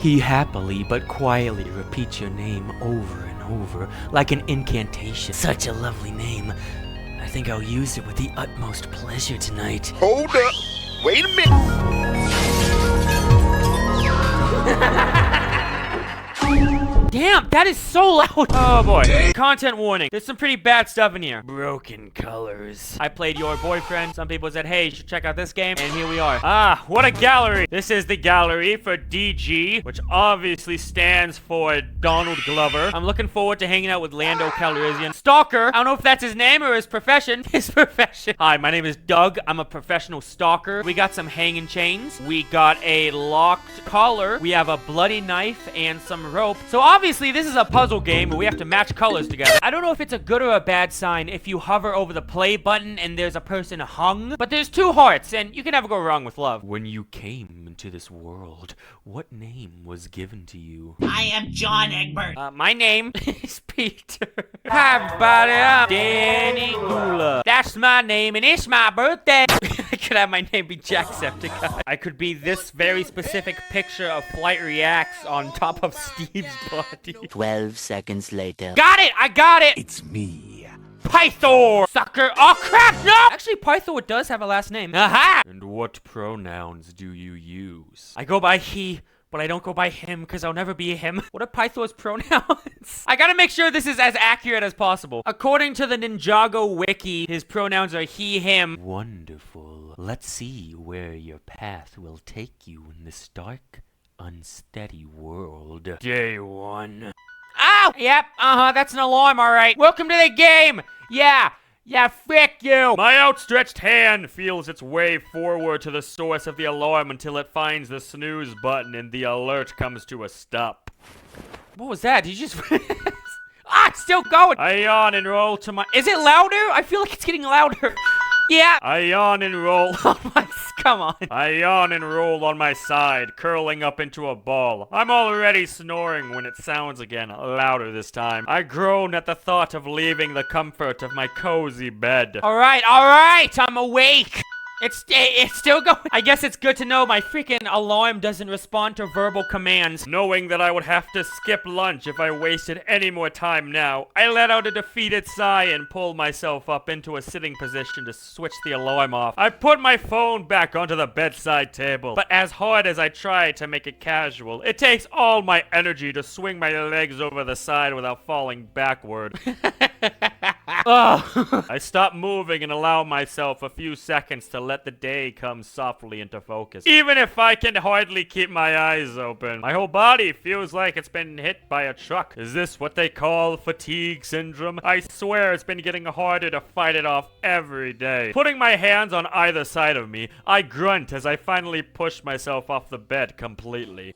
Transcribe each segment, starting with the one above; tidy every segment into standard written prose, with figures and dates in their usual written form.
He happily but quietly repeats your name over and over, like an incantation. Such a lovely name. I think I'll use it with the utmost pleasure tonight. Hold up. Wait a minute. Damn, that is so loud. Oh boy. Content warning. There's some pretty bad stuff in here. Broken colors. I played Your Boyfriend. Some people said, hey, you should check out this game. And here we are. Ah, what a gallery. This is the gallery for DG, which obviously stands for Donald Glover. I'm looking forward to hanging out with Lando Calrissian. Stalker. I don't know if that's his name or his profession. His profession. Hi, my name is Doug. I'm a professional stalker. We got some hanging chains. We got a locked collar. We have a bloody knife and some rope. So obviously, this is a puzzle game where we have to match colors together. I don't know if it's a good or a bad sign if you hover over the play button and there's a person hung, but there's two hearts, and you can never go wrong with love. When you came into this world, what name was given to you? I am John Egbert. My name is Peter. Hi, everybody. I'm Danny Gula. That's my name, and it's my birthday. I could have my name be Jacksepticeye. I could be this very specific picture of Flight Reacts on top of Steve's body. 12 seconds later. Got it! I got it! It's me. Pythor! Sucker! Oh, crap! No! Actually, Pythor does have a last name. Aha! And what pronouns do you use? I go by he, but I don't go by him because I'll never be him. What are Pythor's pronouns? I gotta make sure this is as accurate as possible. According to the Ninjago wiki, his pronouns are he, him. Wonderful. Let's see where your path will take you in this dark, unsteady world. Day 1. Ow! Yep, that's an alarm, alright. Welcome to the game! Yeah, frick you! My outstretched hand feels its way forward to the source of the alarm until it finds the snooze button and the alert comes to a stop. What was that? Did you just... it's still going! I yawn and roll to my... Is it louder? I feel like it's getting louder. Yeah. I yawn and roll. Oh my... Come on. I yawn and roll on my side, curling up into a ball. I'm already snoring when it sounds again, louder this time. I groan at the thought of leaving the comfort of my cozy bed. All right, I'm awake. It's still going. I guess it's good to know my freaking alarm doesn't respond to verbal commands. Knowing that I would have to skip lunch if I wasted any more time now, I let out a defeated sigh and pulled myself up into a sitting position to switch the alarm off. I put my phone back onto the bedside table, but as hard as I try to make it casual, it takes all my energy to swing my legs over the side without falling backward. I stop moving and allow myself a few seconds to let the day come softly into focus. Even if I can hardly keep my eyes open, my whole body feels like it's been hit by a truck. Is this what they call fatigue syndrome? I swear it's been getting harder to fight it off every day. Putting my hands on either side of me, I grunt as I finally push myself off the bed completely.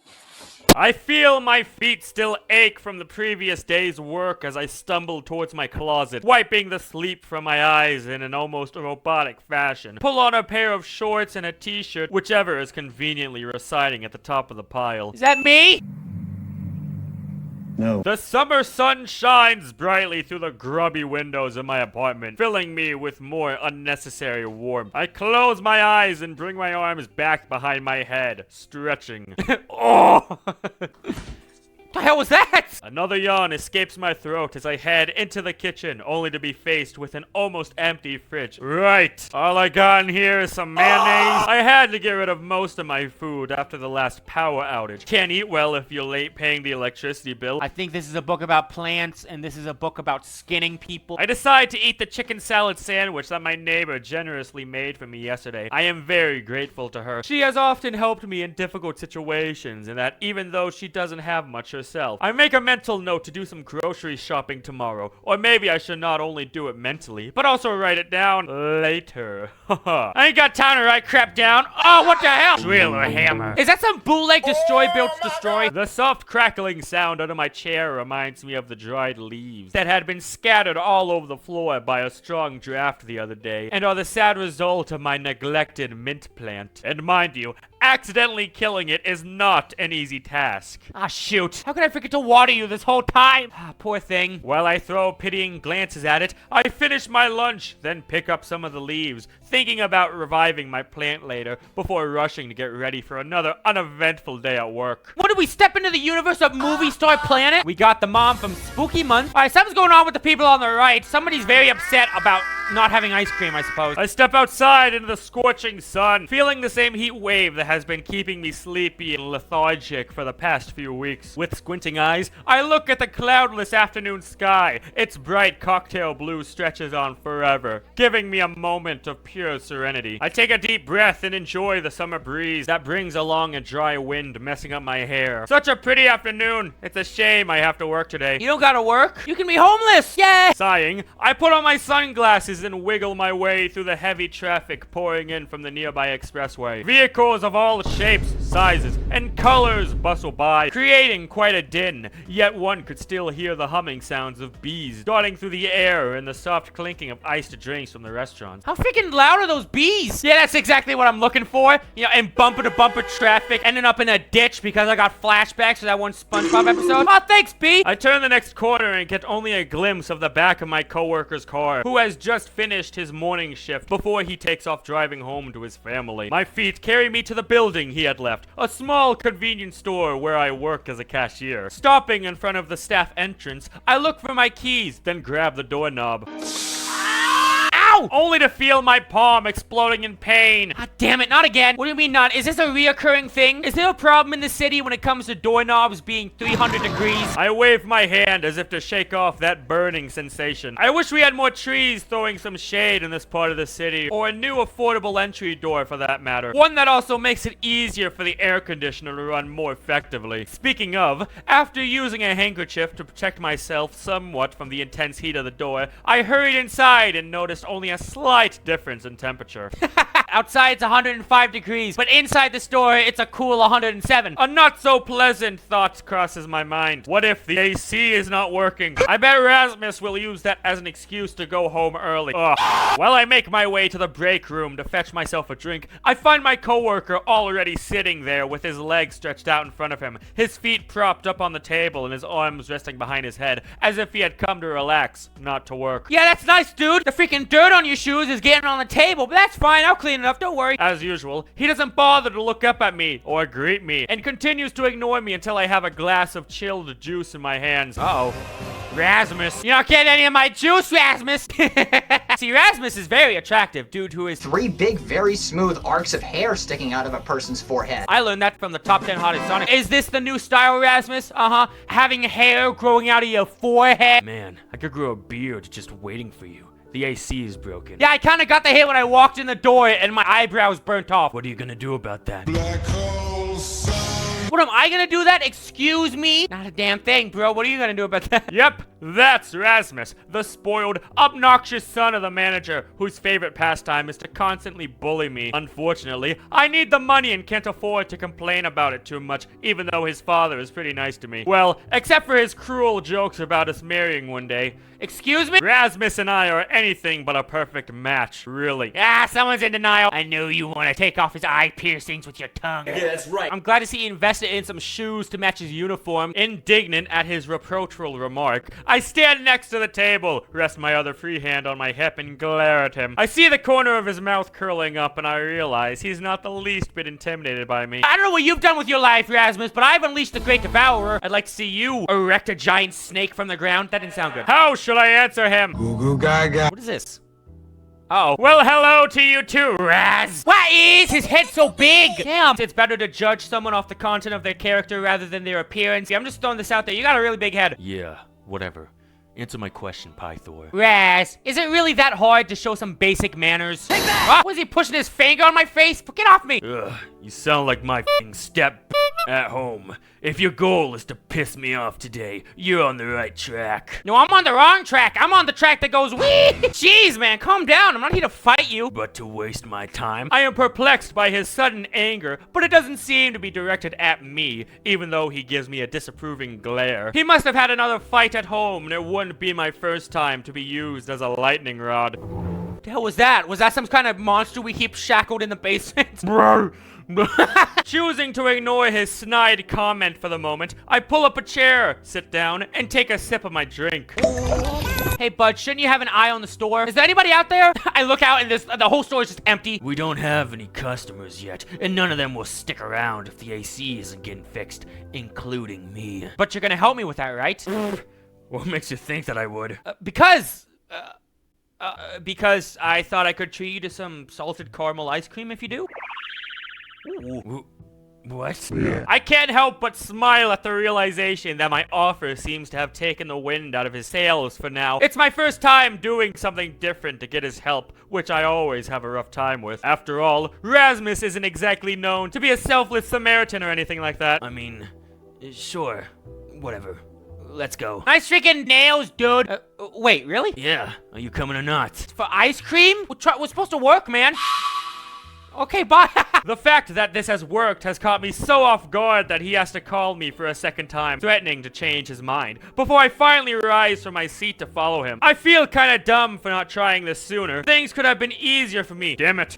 I feel my feet still ache from the previous day's work as I stumble towards my closet, wiping the sleep from my eyes in an almost robotic fashion. Pull on a pair of shorts and a t-shirt, whichever is conveniently residing at the top of the pile. Is that me? No. The summer sun shines brightly through the grubby windows of my apartment, filling me with more unnecessary warmth. I close my eyes and bring my arms back behind my head, stretching. Oh! What the hell was that? Another yawn escapes my throat as I head into the kitchen, only to be faced with an almost empty fridge. Right. All I got in here is some mayonnaise. I had to get rid of most of my food after the last power outage. Can't eat well if you're late paying the electricity bill. I think this is a book about plants, and this is a book about skinning people. I decide to eat the chicken salad sandwich that my neighbor generously made for me yesterday. I am very grateful to her. She has often helped me in difficult situations, and that even though she doesn't have much herself, I make a mental note to do some grocery shopping tomorrow. Or maybe I should not only do it mentally, but also write it down later. I ain't got time to write crap down. Oh, what the hell? Drill or hammer. Is that some bootleg destroy built destroy? The soft crackling sound under my chair reminds me of the dried leaves that had been scattered all over the floor by a strong draft the other day, and are the sad result of my neglected mint plant. And mind you, accidentally killing it is not an easy task. Ah, shoot. How could I forget to water you this whole time? Ah, poor thing. While I throw pitying glances at it, I finish my lunch, then pick up some of the leaves, thinking about reviving my plant later before rushing to get ready for another uneventful day at work. What did we step into the universe of Movie Star Planet? We got the mom from Spooky Month. Alright, something's going on with the people on the right. Somebody's very upset about not having ice cream, I suppose. I step outside into the scorching sun, feeling the same heat wave that has been keeping me sleepy and lethargic for the past few weeks. With squinting eyes, I look at the cloudless afternoon sky. Its bright cocktail blue stretches on forever, giving me a moment of pure serenity. I take a deep breath and enjoy the summer breeze that brings along a dry wind messing up my hair. Such a pretty afternoon. It's a shame I have to work today. You don't gotta work. You can be homeless. Yay! Sighing, I put on my sunglasses and wiggle my way through the heavy traffic pouring in from the nearby expressway. Vehicles of all shapes, sizes, and colors bustle by, creating quite a din, yet one could still hear the humming sounds of bees darting through the air and the soft clinking of iced drinks from the restaurants. How freaking loud are those bees? Yeah, that's exactly what I'm looking for. You know, in bumper-to-bumper traffic, ending up in a ditch because I got flashbacks to that one SpongeBob episode. Oh, thanks, bee! I turn the next corner and get only a glimpse of the back of my coworker's car, who has just finished his morning shift before he takes off driving home to his family. My feet carry me to the building he had left, a small convenience store where I work as a cashier. Stopping in front of the staff entrance, I look for my keys, then grab the doorknob. Ow! Only to feel my palm exploding in pain. God damn it, not again. What do you mean not? Is this a reoccurring thing? Is there a problem in the city when it comes to doorknobs being 300 degrees? I wave my hand as if to shake off that burning sensation. I wish we had more trees throwing some shade in this part of the city, or a new affordable entry door for that matter. One that also makes it easier for the air conditioner to run more effectively. Speaking of, after using a handkerchief to protect myself somewhat from the intense heat of the door, I hurried inside and noticed only a slight difference in temperature. Outside it's 105 degrees, but inside the store it's a cool 107. A not so pleasant thought crosses my mind. What if the AC is not working? I bet Rasmus will use that as an excuse to go home early. Ugh. While I make my way to the break room to fetch myself a drink, I find my coworker already sitting there with his legs stretched out in front of him, his feet propped up on the table and his arms resting behind his head, as if he had come to relax, not to work. Yeah, that's nice, dude. The freaking dirt on your shoes is getting on the table, but that's fine. I'll clean it up. Don't worry. As usual, he doesn't bother to look up at me or greet me, and continues to ignore me until I have a glass of chilled juice in my hands. Uh-oh. Rasmus. You're not getting any of my juice, Rasmus. See, Rasmus is very attractive, dude who is 3 big, very smooth arcs of hair sticking out of a person's forehead. I learned that from the top 10 hottest Sonic. Is this the new style, Rasmus? Uh-huh. Having hair growing out of your forehead? Man, I could grow a beard just waiting for you. The AC is broken. Yeah, I kind of got the hit when I walked in the door and my eyebrows burnt off. What are you gonna do about that? What am I gonna do that? Excuse me? Not a damn thing, bro. What are you gonna do about that? Yep, that's Rasmus, the spoiled, obnoxious son of the manager, whose favorite pastime is to constantly bully me. Unfortunately, I need the money and can't afford to complain about it too much, even though his father is pretty nice to me. Well, except for his cruel jokes about us marrying one day. Excuse me? Rasmus and I are anything but a perfect match, really. Ah, someone's in denial. I know you want to take off his eye piercings with your tongue. Yeah, that's right. I'm glad to see he invested in some shoes to match his uniform. Indignant at his reproachful remark, I stand next to the table, rest my other free hand on my hip, and glare at him. I see the corner of his mouth curling up, and I realize he's not the least bit intimidated by me. I don't know what you've done with your life, Rasmus, but I've unleashed the Great Devourer. I'd like to see you erect a giant snake from the ground. That didn't sound good. How should I answer him? Goo goo gaga. What is this? Uh-oh. Well, hello to you too, Raz. Why is his head so big? Damn. It's better to judge someone off the content of their character rather than their appearance. I'm just throwing this out there. You got a really big head. Yeah, whatever. Answer my question, Pythor. Raz, is it really that hard to show some basic manners? Take that! Was he pushing his finger on my face? Get off me! Ugh, you sound like my f***ing step at home. If your goal is to piss me off today, you're on the right track. No, I'm on the wrong track. I'm on the track that goes wee. Jeez, man, calm down. I'm not here to fight you. But to waste my time. I am perplexed by his sudden anger, but it doesn't seem to be directed at me, even though he gives me a disapproving glare. He must have had another fight at home, and it wouldn't be my first time to be used as a lightning rod. the hell was that? Was that some kind of monster we keep shackled in the basement? Choosing to ignore his snide comment for the moment, I pull up a chair, sit down, and take a sip of my drink. Hey, bud, shouldn't you have an eye on the store? Is there anybody out there? I look out and the whole store is just empty. We don't have any customers yet, and none of them will stick around if the AC isn't getting fixed, including me. But you're gonna help me with that, right? What makes you think that I would? Because I thought I could treat you to some salted caramel ice cream if you do. Ooh. What? Yeah. I can't help but smile at the realization that my offer seems to have taken the wind out of his sails for now. It's my first time doing something different to get his help, which I always have a rough time with. After all, Rasmus isn't exactly known to be a selfless Samaritan or anything like that. I mean, sure, whatever. Let's go. Nice freaking nails, dude. Wait, really? Yeah. Are you coming or not? For ice cream? We're supposed to work, man. Okay, bye. The fact that this has worked has caught me so off guard that he has to call me for a second time, threatening to change his mind, before I finally rise from my seat to follow him. I feel kinda dumb for not trying this sooner. Things could have been easier for me. Damn it.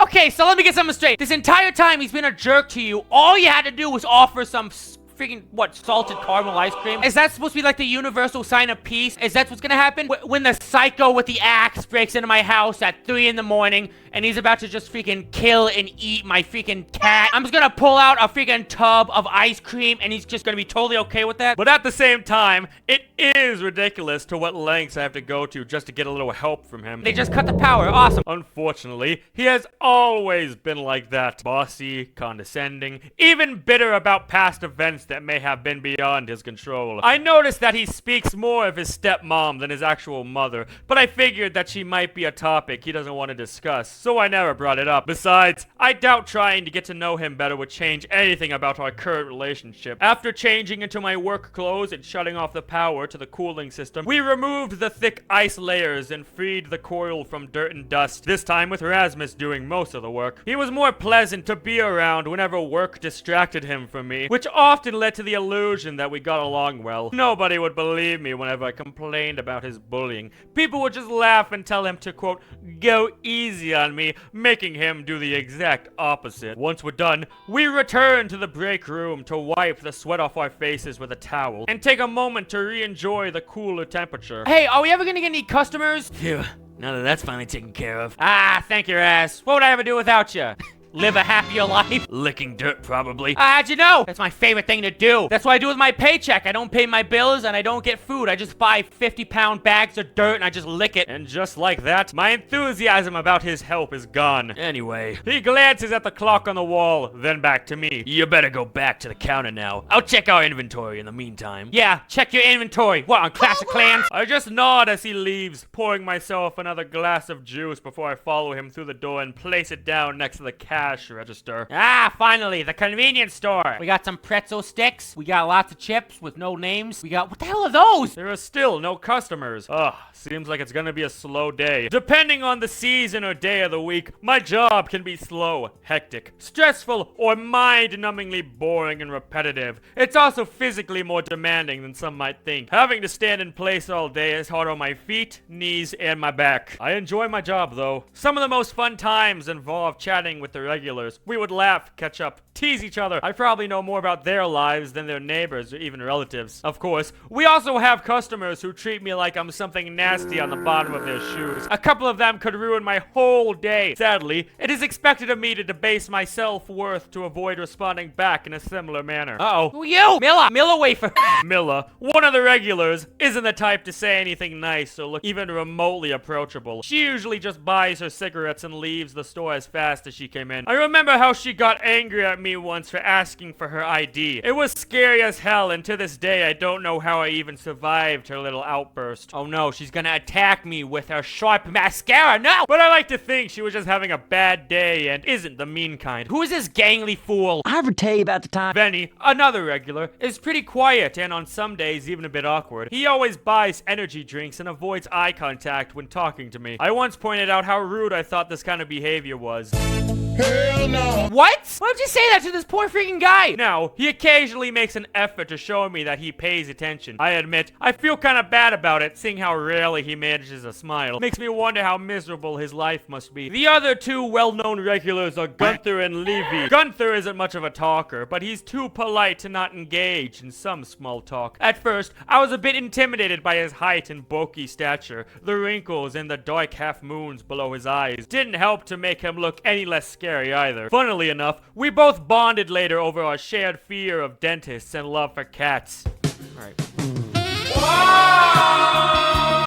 Okay, so let me get something straight. This entire time he's been a jerk to you. All you had to do was offer some freaking, what, salted caramel ice cream? Is that supposed to be like the universal sign of peace? Is that what's gonna happen? When the psycho with the axe breaks into my house at 3 in the morning and he's about to just freaking kill and eat my freaking cat, I'm just gonna pull out a freaking tub of ice cream and he's just gonna be totally okay with that? But at the same time, it is ridiculous to what lengths I have to go to just to get a little help from him. They just cut the power. Awesome. Unfortunately, he has always been like that. Bossy, condescending, even bitter about past events that may have been beyond his control. I noticed that he speaks more of his stepmom than his actual mother, but I figured that she might be a topic he doesn't want to discuss, so I never brought it up. Besides, I doubt trying to get to know him better would change anything about our current relationship. After changing into my work clothes and shutting off the power to the cooling system, we removed the thick ice layers and freed the coil from dirt and dust, this time with Rasmus doing most of the work. He was more pleasant to be around whenever work distracted him from me, which often led to the illusion that we got along well. Nobody would believe me whenever I complained about his bullying. People would just laugh and tell him to, quote, go easy on me, making him do the exact opposite. Once we're done, we return to the break room to wipe the sweat off our faces with a towel and take a moment to re-enjoy the cooler temperature. Hey, are we ever gonna get any customers? Phew, now that that's finally taken care of. Ah, thank your ass. What would I ever do without you? Live a happier life? Licking dirt, probably. How'd you know? That's my favorite thing to do. That's what I do with my paycheck. I don't pay my bills and I don't get food. I just buy 50-pound bags of dirt and I just lick it. And just like that, my enthusiasm about his help is gone. Anyway, he glances at the clock on the wall, then back to me. You better go back to the counter now. I'll check our inventory in the meantime. Yeah, check your inventory. What, on Clash of Clans? I just nod as he leaves, pouring myself another glass of juice before I follow him through the door and place it down next to the cash register. Ah, finally, the convenience store. We got some pretzel sticks. We got lots of chips with no names. We got, what the hell are those? There are still no customers. Ugh, seems like it's gonna be a slow day. Depending on the season or day of the week, my job can be slow, hectic, stressful, or mind-numbingly boring and repetitive. It's also physically more demanding than some might think. Having to stand in place all day is hard on my feet, knees, and my back. I enjoy my job, though. Some of the most fun times involve chatting with the regulars. We would laugh, catch up, tease each other. I probably know more about their lives than their neighbors or even relatives. Of course, we also have customers who treat me like I'm something nasty on the bottom of their shoes. A couple of them could ruin my whole day. Sadly, it is expected of me to debase my self-worth to avoid responding back in a similar manner. Uh-oh. Who you? Milla wafer. Milla, one of the regulars, isn't the type to say anything nice or look even remotely approachable. She usually just buys her cigarettes and leaves the store as fast as she came in. I remember how she got angry at me once for asking for her ID. It was scary as hell, and to this day I don't know how I even survived her little outburst. Oh no, she's gonna attack me with her sharp mascara, no! But I like to think she was just having a bad day and isn't the mean kind. Who is this gangly fool? I ever tell you about the time? Benny, another regular, is pretty quiet and on some days even a bit awkward. He always buys energy drinks and avoids eye contact when talking to me. I once pointed out how rude I thought this kind of behavior was. Hell no. What? Why would you say that to this poor freaking guy? Now, he occasionally makes an effort to show me that he pays attention. I admit, I feel kind of bad about it, seeing how rarely he manages a smile. Makes me wonder how miserable his life must be. The other two well-known regulars are Gunther and Levy. Gunther isn't much of a talker, but he's too polite to not engage in some small talk. At first, I was a bit intimidated by his height and bulky stature. The wrinkles and the dark half-moons below his eyes didn't help to make him look any less scary either. Funnily enough, we both bonded later over our shared fear of dentists and love for cats. Alright.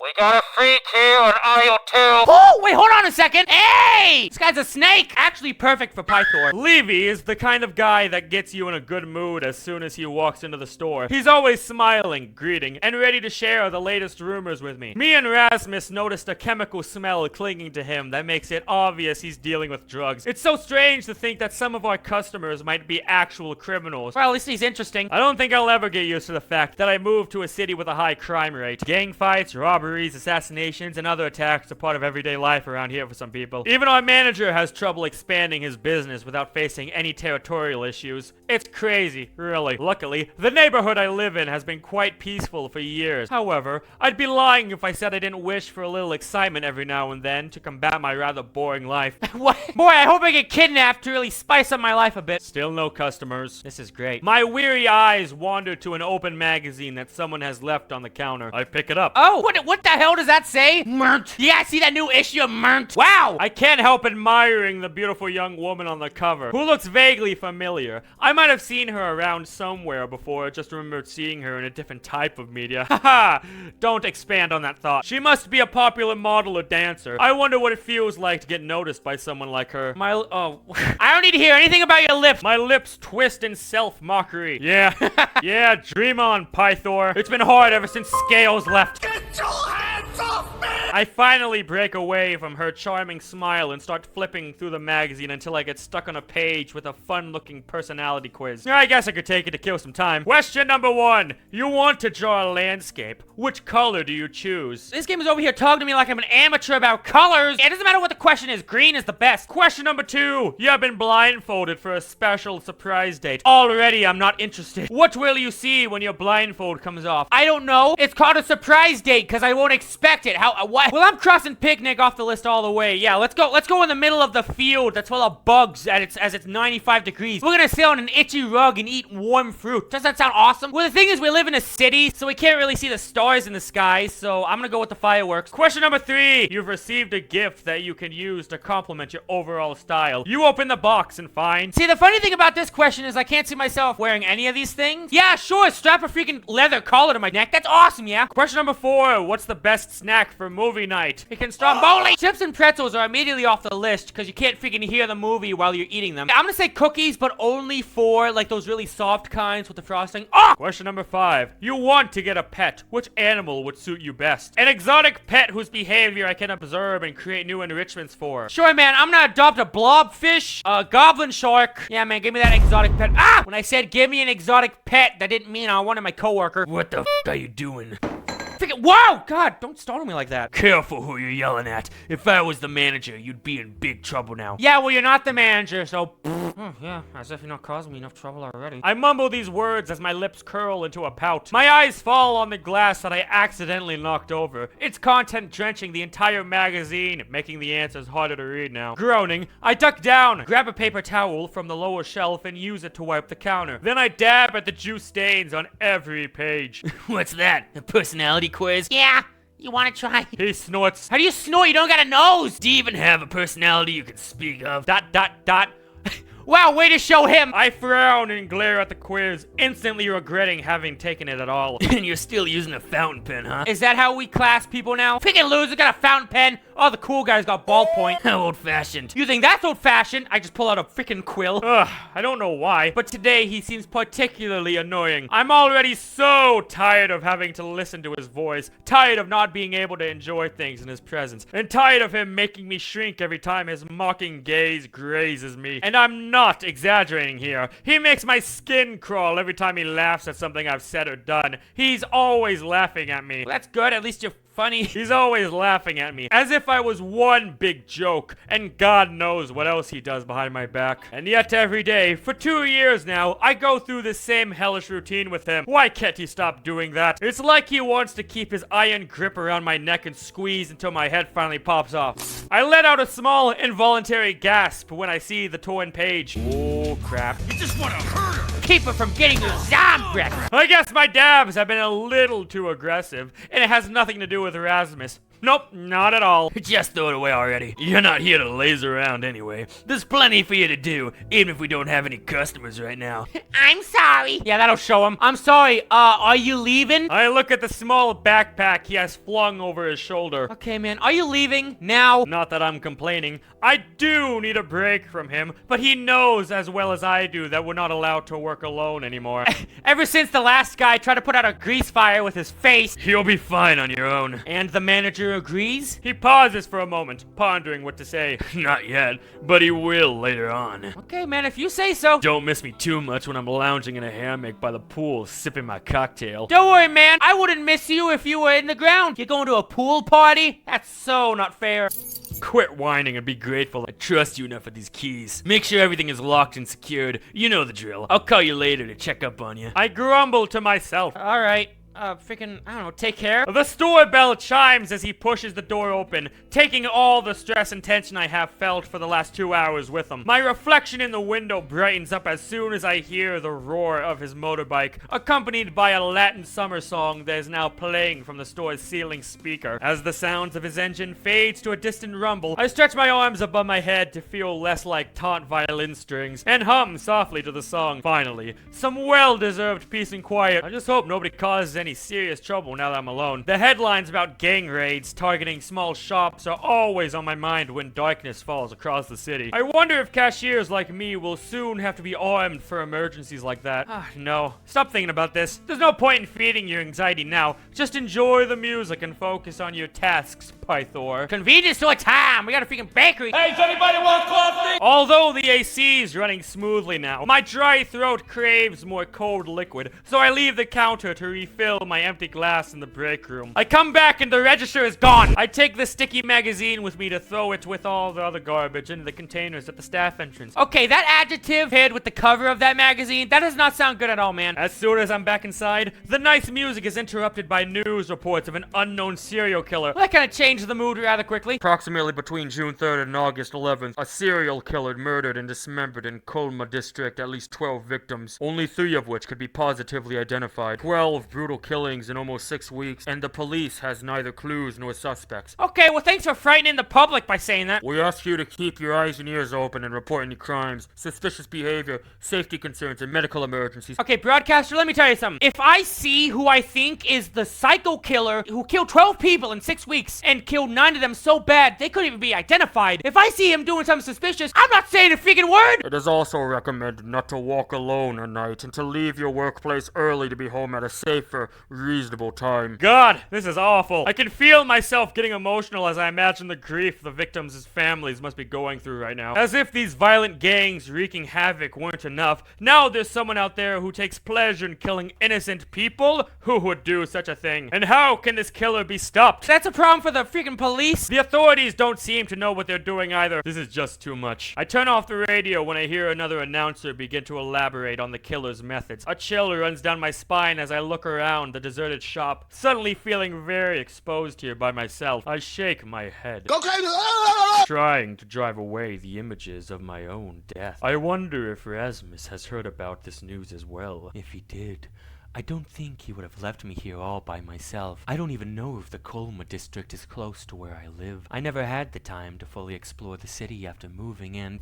We got a free kill on aisle 2. Oh, wait, hold on a second. Hey! This guy's a snake! Actually perfect for Pythor. Levy is the kind of guy that gets you in a good mood as soon as he walks into the store. He's always smiling, greeting, and ready to share the latest rumors with me. Me and Rasmus noticed a chemical smell clinging to him that makes it obvious he's dealing with drugs. It's so strange to think that some of our customers might be actual criminals. Well, at least he's interesting. I don't think I'll ever get used to the fact that I moved to a city with a high crime rate. Gang fights, robberies, assassinations, and other attacks are part of everyday life around here for some people. Even our manager has trouble expanding his business without facing any territorial issues. It's crazy, really. Luckily, the neighborhood I live in has been quite peaceful for years. However, I'd be lying if I said I didn't wish for a little excitement every now and then to combat my rather boring life. What? Boy, I hope I get kidnapped to really spice up my life a bit. Still no customers. This is great. My weary eyes wander to an open magazine that someone has left on the counter. I pick it up. Oh, what the hell does that say? Mert. Yeah, I see that new issue of Mert. Wow! I can't help admiring the beautiful young woman on the cover, who looks vaguely familiar. I might have seen her around somewhere before, just remembered seeing her in a different type of media. Haha! Don't expand on that thought. She must be a popular model or dancer. I wonder what it feels like to get noticed by someone like her. I don't need to hear anything about your lips. My lips twist in self-mockery. Yeah. Yeah, dream on, Pythor. It's been hard ever since Scales left. Get your hands off me! I finally break away from her charming smile and start flipping through the magazine until I get stuck on a page with a fun-looking personality quiz. I guess I could take it to kill some time. Question number 1. You want to draw a landscape. Which color do you choose? This game is over here talking to me like I'm an amateur about colors. It doesn't matter what the question is. Green is the best. Question number 2. You have been blindfolded for a special surprise date. Already, I'm not interested. What will you see when your blindfold comes off? I don't know. It's called a surprise date because I won't expect it. What? Well, I'm crossing picnic off the list all the way. Yeah, let's go. Let's go in the middle of the field that's full of bugs as it's 95 degrees. We're gonna sit on an itchy rug and eat warm fruit. Does that sound awesome? Well, the thing is, we live in a city, so we can't really see the stars in the sky, so I'm gonna go with the fireworks. Question number 3. You've received a gift that you can use to complement your overall style. You open the box and find... See, the funny thing about this question is I can't see myself wearing any of these things. Yeah, sure, strap a freaking leather collar to my neck. That's awesome, yeah? Question number 4. What's the best snack for movie night? Chicken stromboli! Chips and pretzels are immediately off the list because you can't freaking hear the movie while you're eating them. I'm gonna say cookies, but only for, like, those really soft kinds with the frosting. Oh! Question number 5. You want to get a pet. Which animal would suit you best? An exotic pet whose behavior I can observe and create new enrichments for. Sure, man, I'm gonna adopt a blobfish, a goblin shark. Yeah, man, give me that exotic pet. Ah! When I said give me an exotic pet, that didn't mean I wanted my coworker. What the f*** are you doing? Whoa! God, don't startle me like that. Careful who you're yelling at. If I was the manager, you'd be in big trouble now. Yeah, well, you're not the manager, so... yeah, as if you're not causing me enough trouble already. I mumble these words as my lips curl into a pout. My eyes fall on the glass that I accidentally knocked over. Its content drenching the entire magazine, making the answers harder to read now. Groaning, I duck down, grab a paper towel from the lower shelf, and use it to wipe the counter. Then I dab at the juice stains on every page. What's that? A personality quiz? Yeah. You wanna try? He snorts. How do you snort? You don't got a nose! Do you even have a personality you can speak of? ... Wow, way to show him! I frown and glare at the quiz, instantly regretting having taken it at all. And you're still using a fountain pen, huh? Is that how we class people now? Freaking loser got a fountain pen. Oh, the cool guys got ballpoint. How old-fashioned. You think that's old-fashioned? I just pull out a freaking quill. Ugh, I don't know why, but today he seems particularly annoying. I'm already so tired of having to listen to his voice, tired of not being able to enjoy things in his presence, and tired of him making me shrink every time his mocking gaze grazes me. And I'm not exaggerating here. He makes my skin crawl every time he laughs at something I've said or done. He's always laughing at me. Well, that's good. At least you're funny. He's always laughing at me, as if I was one big joke, and God knows what else he does behind my back. And yet every day, for 2 years now, I go through the same hellish routine with him. Why can't he stop doing that? It's like he wants to keep his iron grip around my neck and squeeze until my head finally pops off. I let out a small, involuntary gasp when I see the torn page. Oh, crap. You just want to hurt her. Keep her from getting your zombie. I guess my dabs have been a little too aggressive, and it has nothing to do with Erasmus. Nope, not at all. Just throw it away already. You're not here to laze around anyway. There's plenty for you to do, even if we don't have any customers right now. I'm sorry. Yeah, that'll show him. I'm sorry, are you leaving? I look at the small backpack he has flung over his shoulder. Okay, man, are you leaving now? Not that I'm complaining. I do need a break from him, but he knows as well as I do that we're not allowed to work alone anymore. Ever since the last guy tried to put out a grease fire with his face, you'll be fine on your own. And the manager agrees? He pauses for a moment, pondering what to say. Not yet, but he will later on. Okay, man, if you say so. Don't miss me too much when I'm lounging in a hammock by the pool, sipping my cocktail. Don't worry, man. I wouldn't miss you if you were in the ground. You're going to a pool party? That's so not fair. Quit whining and be grateful. I trust you enough with these keys. Make sure everything is locked and secured. You know the drill. I'll call you later to check up on you. I grumble to myself. All right. Freaking, I don't know, take care. The store bell chimes as he pushes the door open, taking all the stress and tension I have felt for the last 2 hours with him. My reflection in the window brightens up as soon as I hear the roar of his motorbike, accompanied by a Latin summer song that is now playing from the store's ceiling speaker. As the sounds of his engine fades to a distant rumble, I stretch my arms above my head to feel less like taut violin strings, and hum softly to the song. Finally, some well-deserved peace and quiet. I just hope nobody causes any serious trouble now that I'm alone. The headlines about gang raids targeting small shops are always on my mind when darkness falls across the city. I wonder if cashiers like me will soon have to be armed for emergencies like that. No. Stop thinking about this. There's no point in feeding your anxiety now. Just enjoy the music and focus on your tasks, Pythor. Convenience store time! We got a freaking bakery! Hey, does anybody want coffee? Although the AC is running smoothly now, my dry throat craves more cold liquid, so I leave the counter to refill my empty glass in the break room. I come back and the register is gone. I take the sticky magazine with me to throw it with all the other garbage into the containers at the staff entrance. Okay, that adjective paired with the cover of that magazine, that does not sound good at all, man. As soon as I'm back inside, the nice music is interrupted by news reports of an unknown serial killer. That kind of changed the mood rather quickly. Approximately between June 3rd and August 11th, a serial killer murdered and dismembered in Colma district at least 12 victims, only 3 of which could be positively identified. 12 brutal killings in almost 6 weeks, and the police has neither clues nor suspects. Okay, well thanks for frightening the public by saying that. We ask you to keep your eyes and ears open and report any crimes, suspicious behavior, safety concerns, and medical emergencies. Okay, broadcaster, let me tell you something. If I see who I think is the psycho killer who killed 12 people in 6 weeks and killed 9 of them so bad they couldn't even be identified, if I see him doing something suspicious, I'm not saying a freaking word! It is also recommended not to walk alone at night and to leave your workplace early to be home at a safer, reasonable time. God, this is awful. I can feel myself getting emotional as I imagine the grief the victims' families must be going through right now. As if these violent gangs wreaking havoc weren't enough, now there's someone out there who takes pleasure in killing innocent people? Who would do such a thing? And how can this killer be stopped? That's a problem for the freaking police. The authorities don't seem to know what they're doing either. This is just too much. I turn off the radio when I hear another announcer begin to elaborate on the killer's methods. A chill runs down my spine as I look around the deserted shop, suddenly feeling very exposed here by myself. I shake my head, trying to drive away the images of my own death. I wonder if Erasmus has heard about this news as well. If he did, I don't think he would have left me here all by myself. I don't even know if the Colma district is close to where I live. I never had the time to fully explore the city after moving in.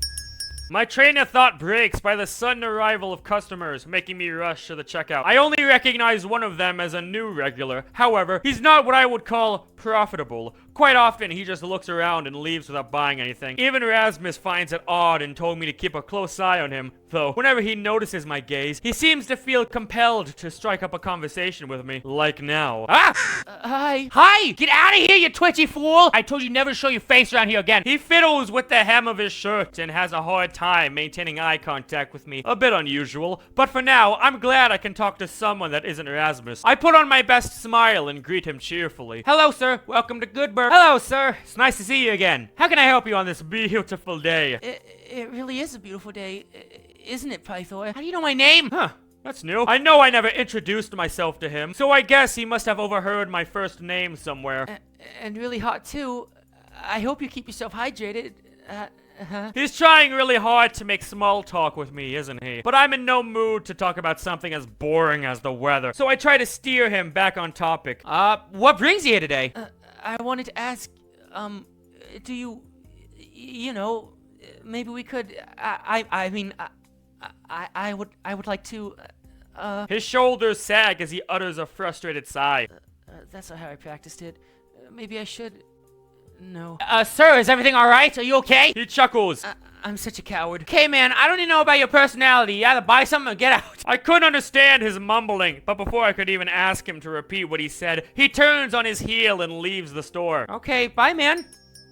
My train of thought breaks by the sudden arrival of customers, making me rush to the checkout. I only recognize one of them as a new regular. However, he's not what I would call profitable. Quite often, he just looks around and leaves without buying anything. Even Erasmus finds it odd and told me to keep a close eye on him. though. Whenever he notices my gaze, he seems to feel compelled to strike up a conversation with me, like now. Ah! Hi. Hi! Get out of here, you twitchy fool! I told you never to show your face around here again. He fiddles with the hem of his shirt and has a hard time maintaining eye contact with me. A bit unusual, but for now, I'm glad I can talk to someone that isn't Erasmus. I put on my best smile and greet him cheerfully. Hello, sir. Welcome to Goodburg. Hello, sir. It's nice to see you again. How can I help you on this beautiful day? It really is a beautiful day, isn't it, Pythor? How do you know my name? Huh. That's new. I know I never introduced myself to him, so I guess he must have overheard my first name somewhere. And really hot, too. I hope you keep yourself hydrated. He's trying really hard to make small talk with me, isn't he? But I'm in no mood to talk about something as boring as the weather, so I try to steer him back on topic. What brings you here today? I wanted to ask, do you, maybe we could, I would like to, His shoulders sag as he utters a frustrated sigh. That's not how I practiced it. Maybe I should, no. Sir, is everything alright? Are you okay? He chuckles. I'm such a coward. Okay, man, I don't even know about your personality. You either buy something or get out. I couldn't understand his mumbling, but before I could even ask him to repeat what he said, he turns on his heel and leaves the store. Okay, bye, man.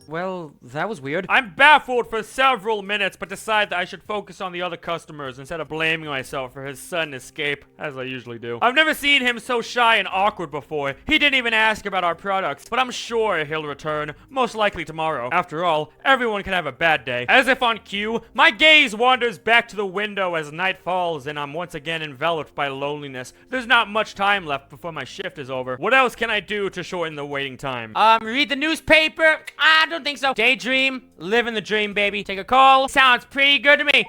Well, that was weird. I'm baffled for several minutes, but decide that I should focus on the other customers instead of blaming myself for his sudden escape, as I usually do. I've never seen him so shy and awkward before. He didn't even ask about our products, but I'm sure he'll return, most likely tomorrow. After all, everyone can have a bad day. As if on cue, my gaze wanders back to the window as night falls and I'm once again enveloped by loneliness. There's not much time left before my shift is over. What else can I do to shorten the waiting time? Read the newspaper. I don't think so. Daydream, living the dream, baby. Take a call. Sounds pretty good to me.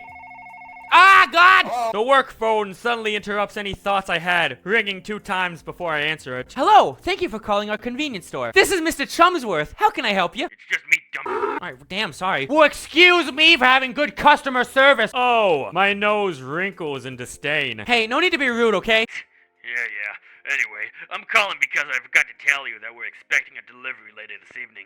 Ah, God! The work phone suddenly interrupts any thoughts I had, ringing 2 times before I answer it. Hello, thank you for calling our convenience store. This is Mr. Chumsworth. How can I help you? It's just me, dumb. Alright, damn, sorry. Well, excuse me for having good customer service. Oh, my nose wrinkles in disdain. Hey, no need to be rude, okay? Yeah. Anyway, I'm calling because I forgot to tell you that we're expecting a delivery later this evening.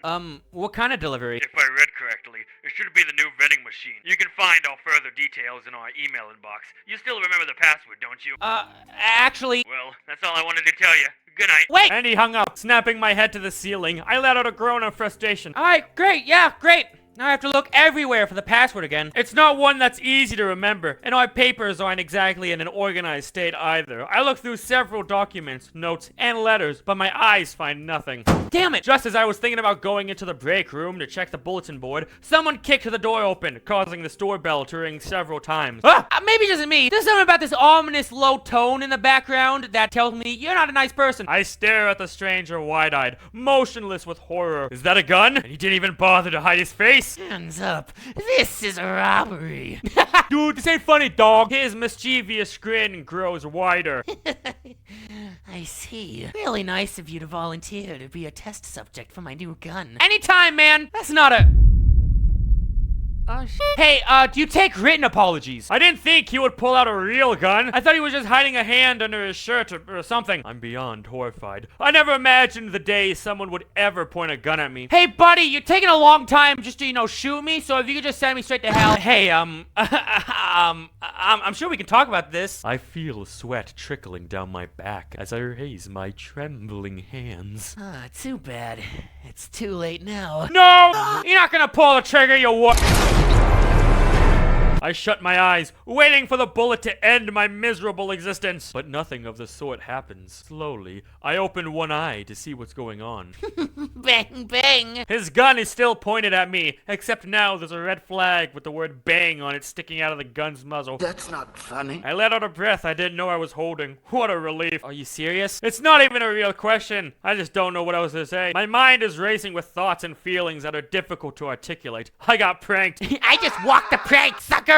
What kind of delivery? If I read correctly, it should be the new vending machine. You can find all further details in our email inbox. You still remember the password, don't you? Actually... Well, that's all I wanted to tell you. Good night. Wait! And he hung up, snapping my head to the ceiling. I let out a groan of frustration. Alright, great, yeah, great. Now I have to look everywhere for the password again. It's not one that's easy to remember, and our papers aren't exactly in an organized state either. I look through several documents, notes, and letters, but my eyes find nothing. Damn it! Just as I was thinking about going into the break room to check the bulletin board, someone kicked the door open, causing the store bell to ring several times. Ah! Maybe just me. There's something about this ominous low tone in the background that tells me you're not a nice person. I stare at the stranger wide-eyed, motionless with horror. Is that a gun? And he didn't even bother to hide his face. Hands up. This is a robbery. Dude, this ain't funny, dog. His mischievous grin grows wider. I see. Really nice of you to volunteer to be a test subject for my new gun. Anytime, man. That's not a... Oh, shit. Hey, do you take written apologies? I didn't think he would pull out a real gun. I thought he was just hiding a hand under his shirt or something. I'm beyond horrified. I never imagined the day someone would ever point a gun at me. Hey, buddy, you're taking a long time just to, shoot me, so if you could just send me straight to hell. Hey, I'm sure we can talk about this. I feel sweat trickling down my back as I raise my trembling hands. Ah, too bad. It's too late now. No! You're not gonna pull the trigger, you what? I shut my eyes, waiting for the bullet to end my miserable existence. But nothing of the sort happens. Slowly, I open one eye to see what's going on. Bang, bang. His gun is still pointed at me, except now there's a red flag with the word bang on it sticking out of the gun's muzzle. That's not funny. I let out a breath I didn't know I was holding. What a relief. Are you serious? It's not even a real question. I just don't know what else to say. My mind is racing with thoughts and feelings that are difficult to articulate. I got pranked. I just walked the prank, sucker.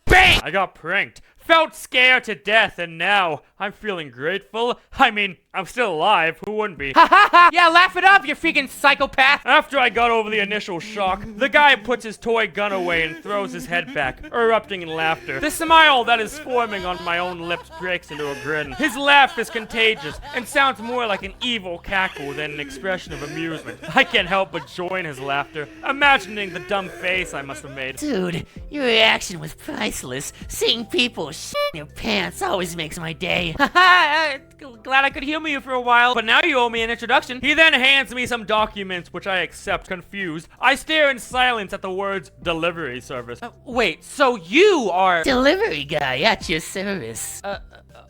Bang! I got pranked. Felt scared to death, and now I'm feeling grateful. I mean, I'm still alive. Who wouldn't be? Ha ha ha! Yeah, laugh it up, you freaking psychopath! After I got over the initial shock, the guy puts his toy gun away and throws his head back, erupting in laughter. The smile that is forming on my own lips breaks into a grin. His laugh is contagious and sounds more like an evil cackle than an expression of amusement. I can't help but join his laughter, imagining the dumb face I must have made. Dude, your reaction was priceless. Seeing people shit in their pants always makes my day. Haha, glad I could humor you for a while, but now you owe me an introduction. He then hands me some documents, which I accept confused. I stare in silence at the words delivery service. Wait, so you are... Delivery guy at your service.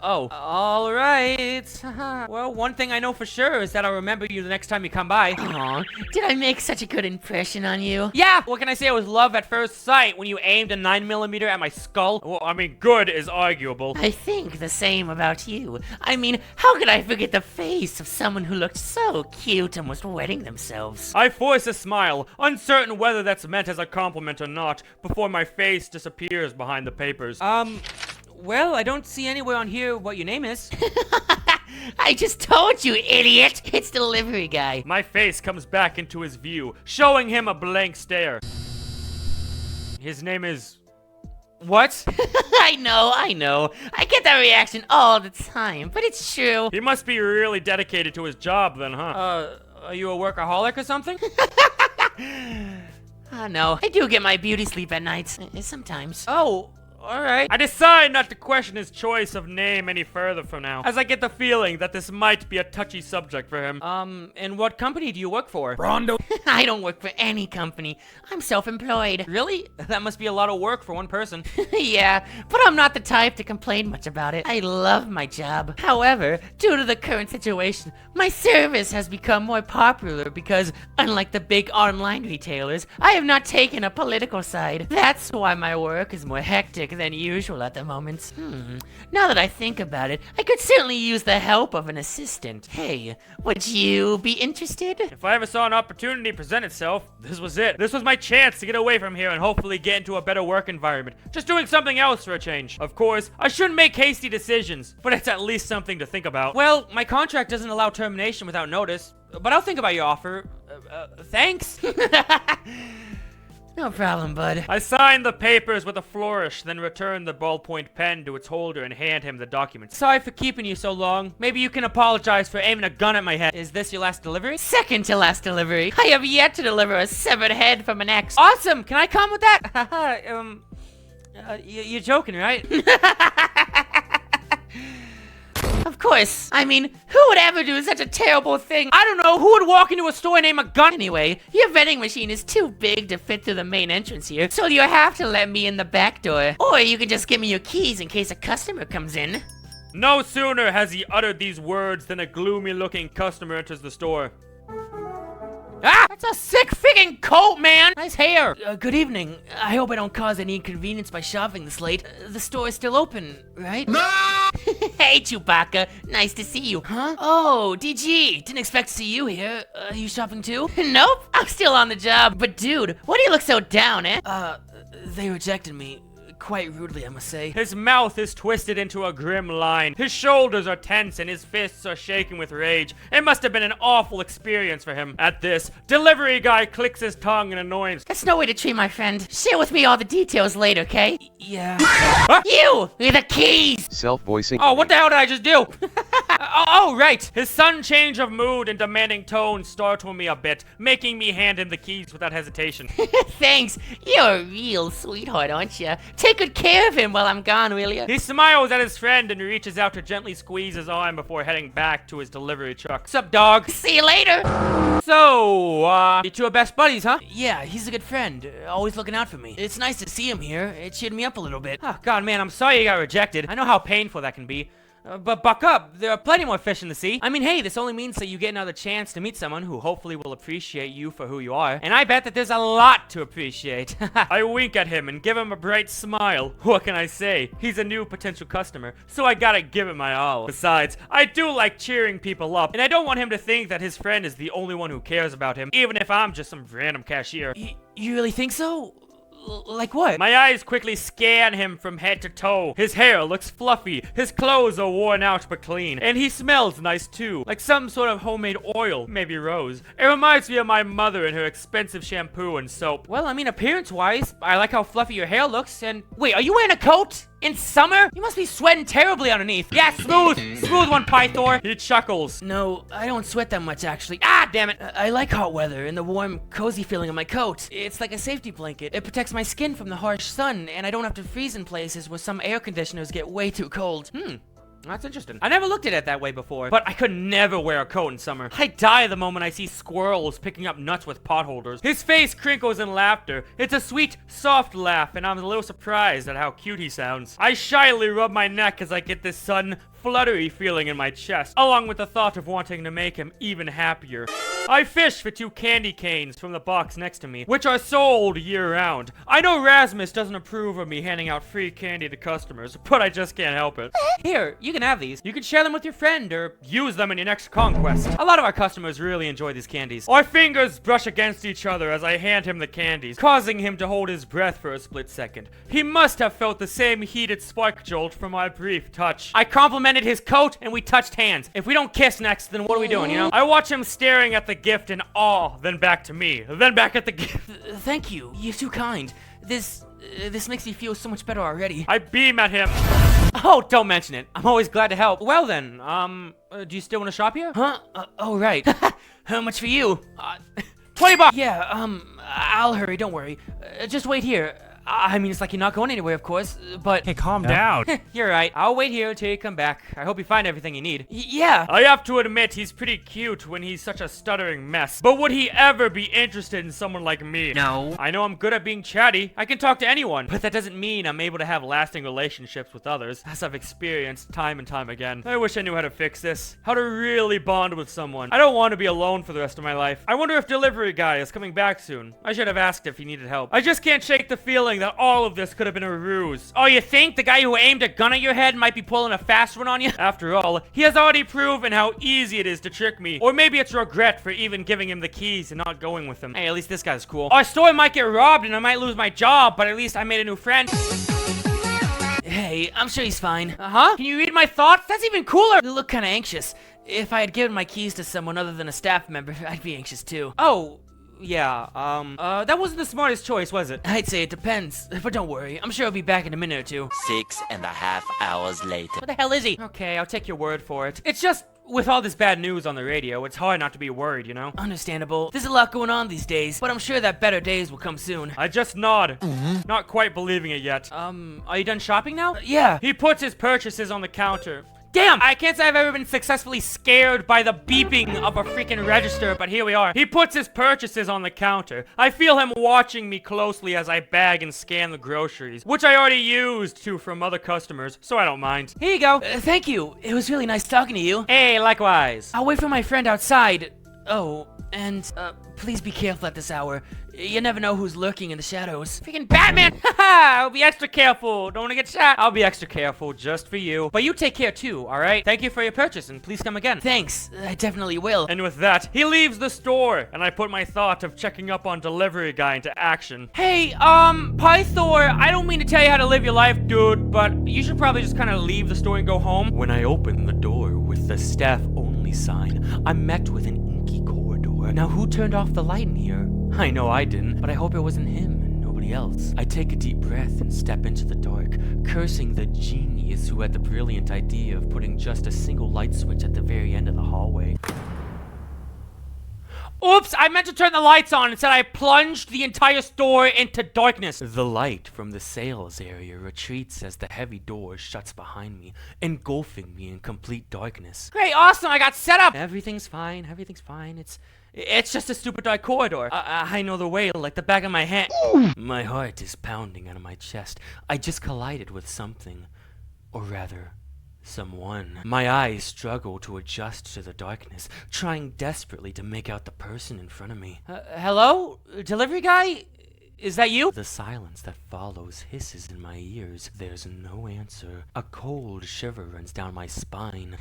Oh. Alright. Well, one thing I know for sure is that I'll remember you the next time you come by. Aw, did I make such a good impression on you? Yeah! What can I say? It was love at first sight when you aimed a 9mm at my skull. Well, I mean, good is arguable. I think the same about you. I mean, how could I forget the face of someone who looked so cute and was wetting themselves? I force a smile, uncertain whether that's meant as a compliment or not, before my face disappears behind the papers. Well, I don't see anywhere on here what your name is. I just told you, idiot! It's delivery guy. My face comes back into his view, showing him a blank stare. His name is... What? I know. I get that reaction all the time, but it's true. He must be really dedicated to his job then, huh? Are you a workaholic or something? No, I do get my beauty sleep at night. Sometimes. Oh, alright. I decide not to question his choice of name any further from now, as I get the feeling that this might be a touchy subject for him. And what company do you work for? Rondo. I don't work for any company. I'm self-employed. Really? That must be a lot of work for one person. Yeah, but I'm not the type to complain much about it. I love my job. However, due to the current situation, my service has become more popular because, unlike the big online retailers, I have not taken a political side. That's why my work is more hectic than usual at the moment. Now that I think about it, I could certainly use the help of an assistant. Hey, would you be interested? If I ever saw an opportunity present itself, this was it. This was my chance to get away from here and hopefully get into a better work environment. Just doing something else for a change. Of course, I shouldn't make hasty decisions, but it's at least something to think about. Well, my contract doesn't allow termination without notice, but I'll think about your offer. Thanks. No problem, bud. I signed the papers with a flourish, then returned the ballpoint pen to its holder and hand him the documents. Sorry for keeping you so long. Maybe you can apologize for aiming a gun at my head. Is this your last delivery? Second to last delivery. I have yet to deliver a severed head from an ex. Awesome! Can I come with that? You're joking, right? Of course. I mean, who would ever do such a terrible thing? I don't know. Who would walk into a store and aim a gun? Anyway, your vending machine is too big to fit through the main entrance here, so you have to let me in the back door. Or you can just give me your keys in case a customer comes in. No sooner has he uttered these words than a gloomy-looking customer enters the store. Ah! That's a sick freaking coat, man! Nice hair! Good evening. I hope I don't cause any inconvenience by shopping this late. The store is still open, right? No! Hey, Chewbacca. Nice to see you. Huh? Oh, DG. Didn't expect to see you here. Are you shopping too? Nope. I'm still on the job. But dude, why do you look so down, eh? They rejected me. Quite rudely, I must say. His mouth is twisted into a grim line. His shoulders are tense and his fists are shaking with rage. It must have been an awful experience for him. At this, delivery guy clicks his tongue in annoyance. That's no way to treat my friend. Share with me all the details later, okay? Yeah. You! With the keys! Self-voicing. Oh, what the hell did I just do? Oh, right. His sudden change of mood and demanding tone startled me a bit, making me hand him the keys without hesitation. Thanks. You're a real sweetheart, aren't you? Take good care of him while I'm gone, will you? He smiles at his friend and reaches out to gently squeeze his arm before heading back to his delivery truck. Sup, dog? See you later! So, you two are best buddies, huh? Yeah, he's a good friend. Always looking out for me. It's nice to see him here. It cheered me up a little bit. Oh, God, man, I'm sorry you got rejected. I know how painful that can be. But buck up, there are plenty more fish in the sea. I mean, hey, this only means that you get another chance to meet someone who hopefully will appreciate you for who you are. And I bet that there's a lot to appreciate. I wink at him and give him a bright smile. What can I say? He's a new potential customer, so I gotta give it my all. Besides, I do like cheering people up, and I don't want him to think that his friend is the only one who cares about him, even if I'm just some random cashier. You really think so? Like what? My eyes quickly scan him from head to toe. His hair looks fluffy, his clothes are worn out but clean, and he smells nice too, like some sort of homemade oil, maybe rose. It reminds me of my mother and her expensive shampoo and soap. Well, I mean, appearance-wise, I like how fluffy your hair looks, and... Wait, are you wearing a coat? In summer? You must be sweating terribly underneath. Yeah, smooth! Smooth one, Pythor! He chuckles. No, I don't sweat that much, actually. Ah, damn it! I like hot weather and the warm, cozy feeling of my coat. It's like a safety blanket. It protects my skin from the harsh sun, and I don't have to freeze in places where some air conditioners get way too cold. That's interesting. I never looked at it that way before, but I could never wear a coat in summer. I die the moment I see squirrels picking up nuts with potholders. His face crinkles in laughter. It's a sweet, soft laugh, and I'm a little surprised at how cute he sounds. I shyly rub my neck as I get this sudden, fluttery feeling in my chest, along with the thought of wanting to make him even happier. I fish for 2 candy canes from the box next to me, which are sold year-round. I know Rasmus doesn't approve of me handing out free candy to customers, but I just can't help it. Here, you can have these. You can share them with your friend, or use them in your next conquest. A lot of our customers really enjoy these candies. Our fingers brush against each other as I hand him the candies, causing him to hold his breath for a split second. He must have felt the same heated spark jolt from my brief touch. I complimented his coat, and we touched hands. If we don't kiss next, then what are we doing, you know? I watch him staring at the gift in awe, then back to me, then back at the gift. Thank you. You're too kind. This makes me feel so much better already. I beam at him. Oh, don't mention it. I'm always glad to help. Well then, do you still want to shop here? Huh? Oh, right. How much for you? $20! Yeah, I'll hurry, don't worry. Just wait here. I mean, it's like you're not going anywhere, of course, but... Hey, calm down. You're right. I'll wait here until you come back. I hope you find everything you need. Yeah. I have to admit, he's pretty cute when he's such a stuttering mess. But would he ever be interested in someone like me? No. I know I'm good at being chatty. I can talk to anyone. But that doesn't mean I'm able to have lasting relationships with others, as I've experienced time and time again. I wish I knew how to fix this. How to really bond with someone. I don't want to be alone for the rest of my life. I wonder if Delivery Guy is coming back soon. I should have asked if he needed help. I just can't shake the feeling that all of this could have been a ruse. Oh, you think the guy who aimed a gun at your head might be pulling a fast one on you? After all, he has already proven how easy it is to trick me. Or maybe it's regret for even giving him the keys and not going with him. Hey, at least this guy's cool. Our store might get robbed and I might lose my job, but at least I made a new friend. Hey, I'm sure he's fine. Can you read my thoughts? That's even cooler. You look kind of anxious. If I had given my keys to someone other than a staff member, I'd be anxious too. Oh, yeah, that wasn't the smartest choice, was it? I'd say it depends, but don't worry. I'm sure he'll be back in a minute or two. 6.5 hours later. Where the hell is he? Okay, I'll take your word for it. It's just, with all this bad news on the radio, it's hard not to be worried, you know? Understandable. There's a lot going on these days, but I'm sure that better days will come soon. I just nod, not quite believing it yet. Are you done shopping now? Yeah. He puts his purchases on the counter. Damn! I can't say I've ever been successfully scared by the beeping of a freaking register, but here we are. He puts his purchases on the counter. I feel him watching me closely as I bag and scan the groceries, which I already used to from other customers, so I don't mind. Here you go. Thank you. It was really nice talking to you. Hey, likewise. I'll wait for my friend outside. Oh, and, please be careful at this hour. You never know who's lurking in the shadows. Freaking Batman! Haha! I'll be extra careful. Don't want to get shot. I'll be extra careful just for you. But you take care too, alright? Thank you for your purchase and please come again. Thanks. I definitely will. And with that, he leaves the store and I put my thought of checking up on Delivery Guy into action. Hey, Pythor, I don't mean to tell you how to live your life, dude, but you should probably just kind of leave the store and go home. When I open the door with the staff only sign, I'm met with an inky corridor. Now who turned off the light in here? I know I didn't, but I hope it wasn't him and nobody else. I take a deep breath and step into the dark, cursing the genius who had the brilliant idea of putting just a single light switch at the very end of the hallway. Oops, I meant to turn the lights on. Instead, I plunged the entire store into darkness. The light from the sales area retreats as the heavy door shuts behind me, engulfing me in complete darkness. Great, awesome, I got set up. Everything's fine, everything's fine. It's just a stupid dark corridor. I know the way like the back of my hand. My heart is pounding out of my chest. I just collided with something. Or rather, someone. My eyes struggle to adjust to the darkness, trying desperately to make out the person in front of me. Hello? Delivery guy? Is that you? The silence that follows hisses in my ears. There's no answer. A cold shiver runs down my spine.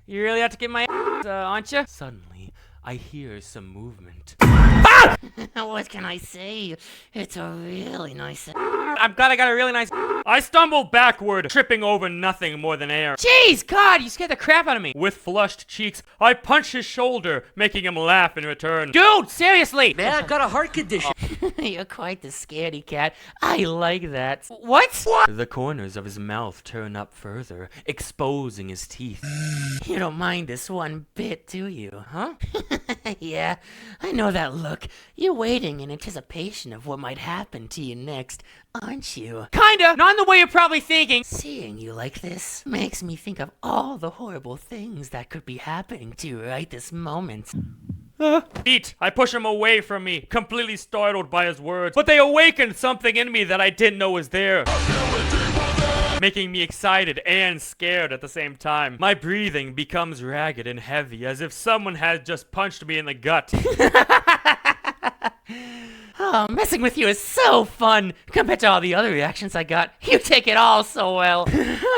You really have to get my ass, aren't you? Suddenly, I hear some movement. Ah! What can I say? It's a really nice... I'm glad I got a really nice... I stumbled backward, tripping over nothing more than air. Jeez, God, you scared the crap out of me. With flushed cheeks, I punched his shoulder, making him laugh in return. Dude, seriously! Man, I've got a heart condition. You're quite the scaredy cat. I like that. What? The corners of his mouth turn up further, exposing his teeth. You don't mind this one bit, do you, huh? Yeah, I know that look. You're waiting in anticipation of what might happen to you next, aren't you? Kinda! Not in the way you're probably thinking. Seeing you like this makes me think of all the horrible things that could be happening to you right this moment. Pete, I push him away from me, completely startled by his words, but they awakened something in me that I didn't know was there. Making me excited and scared at the same time. My breathing becomes ragged and heavy, as if someone had just punched me in the gut. Oh, messing with you is so fun compared to all the other reactions I got. You take it all so well.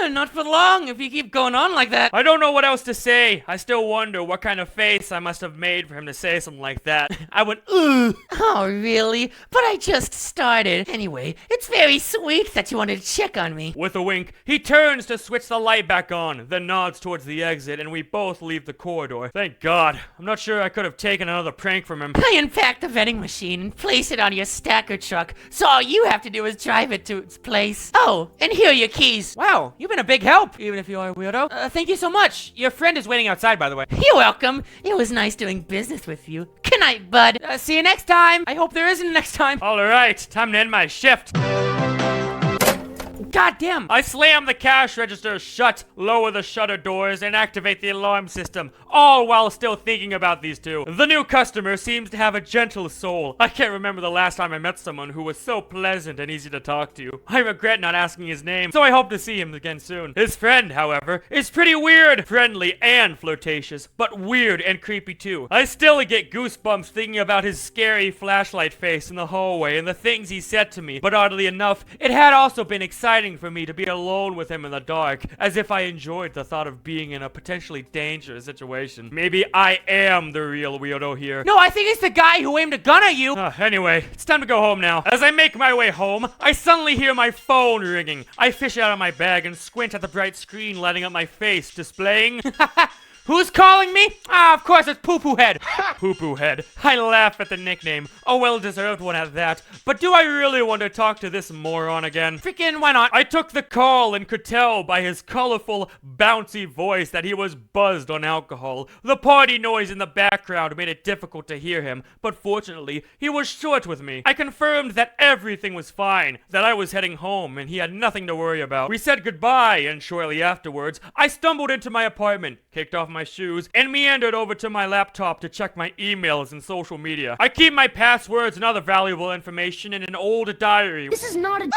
Not for long if you keep going on like that. I don't know what else to say. I still wonder what kind of face I must have made for him to say something like that. I went, ugh. Oh, really? But I just started. Anyway, it's very sweet that you wanted to check on me. With a wink, he turns to switch the light back on, then nods towards the exit, and we both leave the corridor. Thank God. I'm not sure I could have taken another prank from him. I unpacked the vending machine and placed it on your stacker truck, so all you have to do is drive it to its place. Oh, and here are your keys. Wow, you've been a big help, even if you are a weirdo. Thank you so much. Your friend is waiting outside, by the way. You're welcome. It was nice doing business with you. Good night, bud. See you next time. I hope there isn't a next time. All right, time to end my shift. God damn. I slam the cash register shut, lower the shutter doors, and activate the alarm system, all while still thinking about these two. The new customer seems to have a gentle soul. I can't remember the last time I met someone who was so pleasant and easy to talk to. I regret not asking his name, so I hope to see him again soon. His friend, however, is pretty weird, friendly and flirtatious, but weird and creepy too. I still get goosebumps thinking about his scary flashlight face in the hallway and the things he said to me, but oddly enough, it had also been exciting for me to be alone with him in the dark, as if I enjoyed the thought of being in a potentially dangerous situation. Maybe I am the real weirdo here. No, I think it's the guy who aimed a gun at you. Anyway, it's time to go home now. As I make my way home, I suddenly hear my phone ringing. I fish it out of my bag and squint at the bright screen lighting up my face, displaying... Who's calling me? Ah, of course it's Poo Poo Head. Poo Poo Head. I laugh at the nickname. A well-deserved one at that. But do I really want to talk to this moron again? Freaking why not? I took the call and could tell by his colorful, bouncy voice that he was buzzed on alcohol. The party noise in the background made it difficult to hear him, but fortunately, he was short with me. I confirmed that everything was fine, that I was heading home and he had nothing to worry about. We said goodbye, and shortly afterwards, I stumbled into my apartment, kicked off my shoes, and meandered over to my laptop to check my emails and social media. I keep my passwords and other valuable information in an old diary. This is not a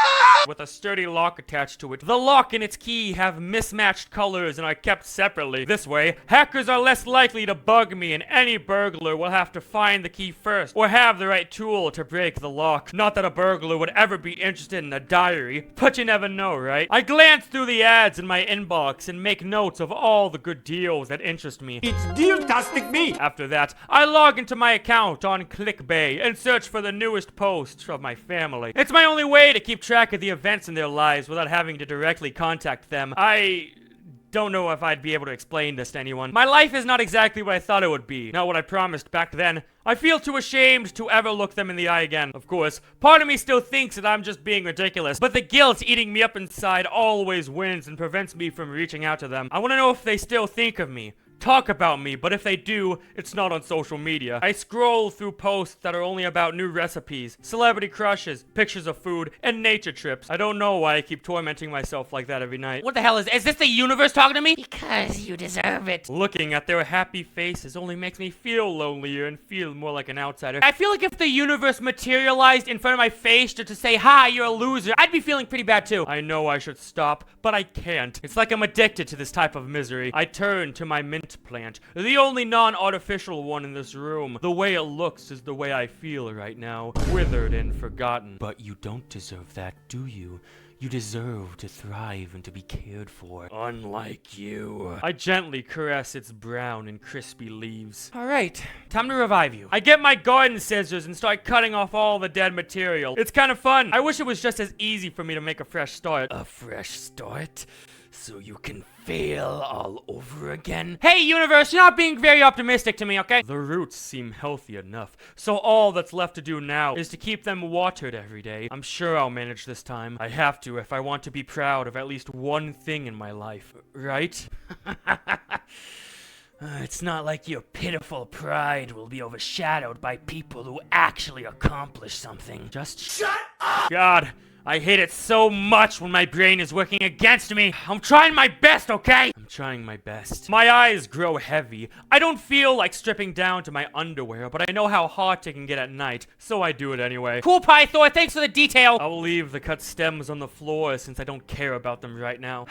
With a sturdy lock attached to it. The lock and its key have mismatched colors and are kept separately. This way, hackers are less likely to bug me, and any burglar will have to find the key first, or have the right tool to break the lock. Not that a burglar would ever be interested in a diary, but you never know, right? I glance through the ads in my inbox and make notes of all the good deals that interest me. It's deal-tastic me! After that, I log into my account on ClickBay and search for the newest posts of my family. It's my only way to keep track of the events in their lives without having to directly contact them. I don't know if I'd be able to explain this to anyone. My life is not exactly what I thought it would be, not what I promised back then. I feel too ashamed to ever look them in the eye again. Of course, part of me still thinks that I'm just being ridiculous, but the guilt eating me up inside always wins and prevents me from reaching out to them. I want to know if they still think of me, talk about me, but if they do, it's not on social media. I scroll through posts that are only about new recipes, celebrity crushes, pictures of food, and nature trips. I don't know why I keep tormenting myself like that every night. What the hell is this the universe talking to me? Because you deserve it. Looking at their happy faces only makes me feel lonelier and feel more like an outsider. I feel like if the universe materialized in front of my face just to say, hi, you're a loser, I'd be feeling pretty bad too. I know I should stop, but I can't. It's like I'm addicted to this type of misery. I turn to my mint plant, the only non-artificial one in this room. The way it looks is the way I feel right now, withered and forgotten. But you don't deserve that, do you? You deserve to thrive and to be cared for. Unlike you. I gently caress its brown and crispy leaves. Alright, time to revive you. I get my garden scissors and start cutting off all the dead material. It's kind of fun. I wish it was just as easy for me to make a fresh start. A fresh start? So you can fail all over again? Hey, universe, you're not being very optimistic to me, okay? The roots seem healthy enough, so all that's left to do now is to keep them watered every day. I'm sure I'll manage this time. I have to if I want to be proud of at least one thing in my life, right? It's not like your pitiful pride will be overshadowed by people who actually accomplish something. Just shut up! God, I hate it so much when my brain is working against me. I'm trying my best, okay? I'm trying my best. My eyes grow heavy. I don't feel like stripping down to my underwear, but I know how hot it can get at night, so I do it anyway. Cool, Pythor, thanks for the detail. I'll leave the cut stems on the floor since I don't care about them right now.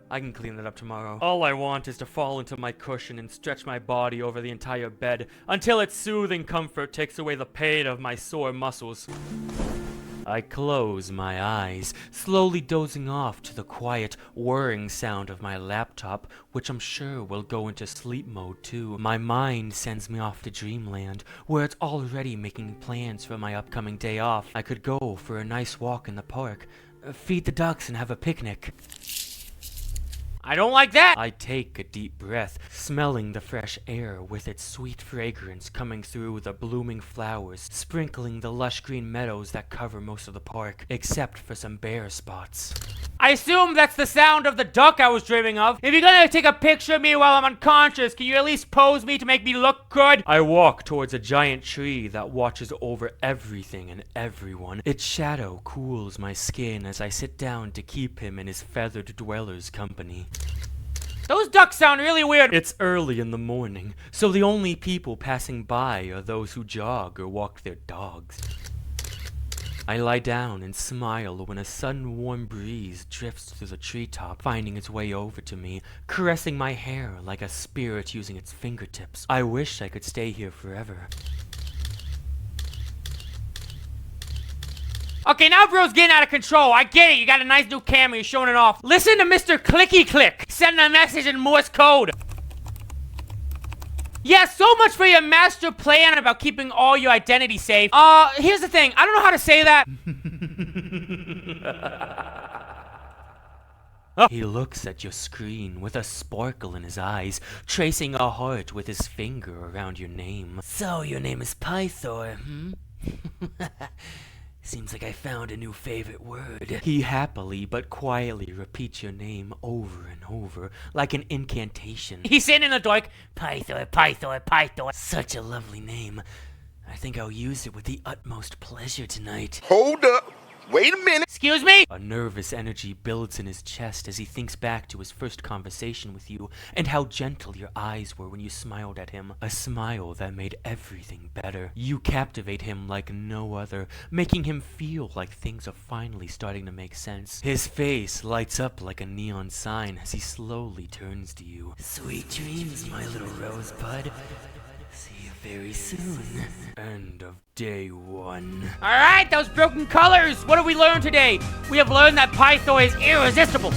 I can clean that up tomorrow. All I want is to fall into my cushion and stretch my body over the entire bed until its soothing comfort takes away the pain of my sore muscles. I close my eyes, slowly dozing off to the quiet, whirring sound of my laptop, which I'm sure will go into sleep mode too. My mind sends me off to dreamland, where it's already making plans for my upcoming day off. I could go for a nice walk in the park, feed the ducks and have a picnic. I don't like that! I take a deep breath, smelling the fresh air with its sweet fragrance coming through the blooming flowers, sprinkling the lush green meadows that cover most of the park, except for some bare spots. I assume that's the sound of the duck I was dreaming of. If you're gonna take a picture of me while I'm unconscious, can you at least pose me to make me look good? I walk towards a giant tree that watches over everything and everyone. Its shadow cools my skin as I sit down to keep him in his feathered dweller's company. Those ducks sound really weird. It's early in the morning, so the only people passing by are those who jog or walk their dogs. I lie down and smile when a sudden warm breeze drifts through the treetop, finding its way over to me, caressing my hair like a spirit using its fingertips. I wish I could stay here forever. Okay, now bro's getting out of control. I get it. You got a nice new camera. You're showing it off. Listen to Mr. Clicky Click. Send a message in Morse code. Yeah, so much for your master plan about keeping all your identity safe. Here's the thing. I don't know how to say that. He looks at your screen with a sparkle in his eyes, tracing a heart with his finger around your name. So, your name is Pythor, hmm? Seems like I found a new favorite word. He happily but quietly repeats your name over and over, like an incantation. He's saying in the dark, Pythor, Pythor, Pythor. Such a lovely name. I think I'll use it with the utmost pleasure tonight. Hold up. Wait a minute. Excuse me? A nervous energy builds in his chest as he thinks back to his first conversation with you and how gentle your eyes were when you smiled at him. A smile that made everything better. You captivate him like no other, making him feel like things are finally starting to make sense. His face lights up like a neon sign as he slowly turns to you. Sweet dreams, my little rosebud. See you very soon. End of day 1. Alright, those broken colors! What have we learned today? We have learned that Pythor is irresistible.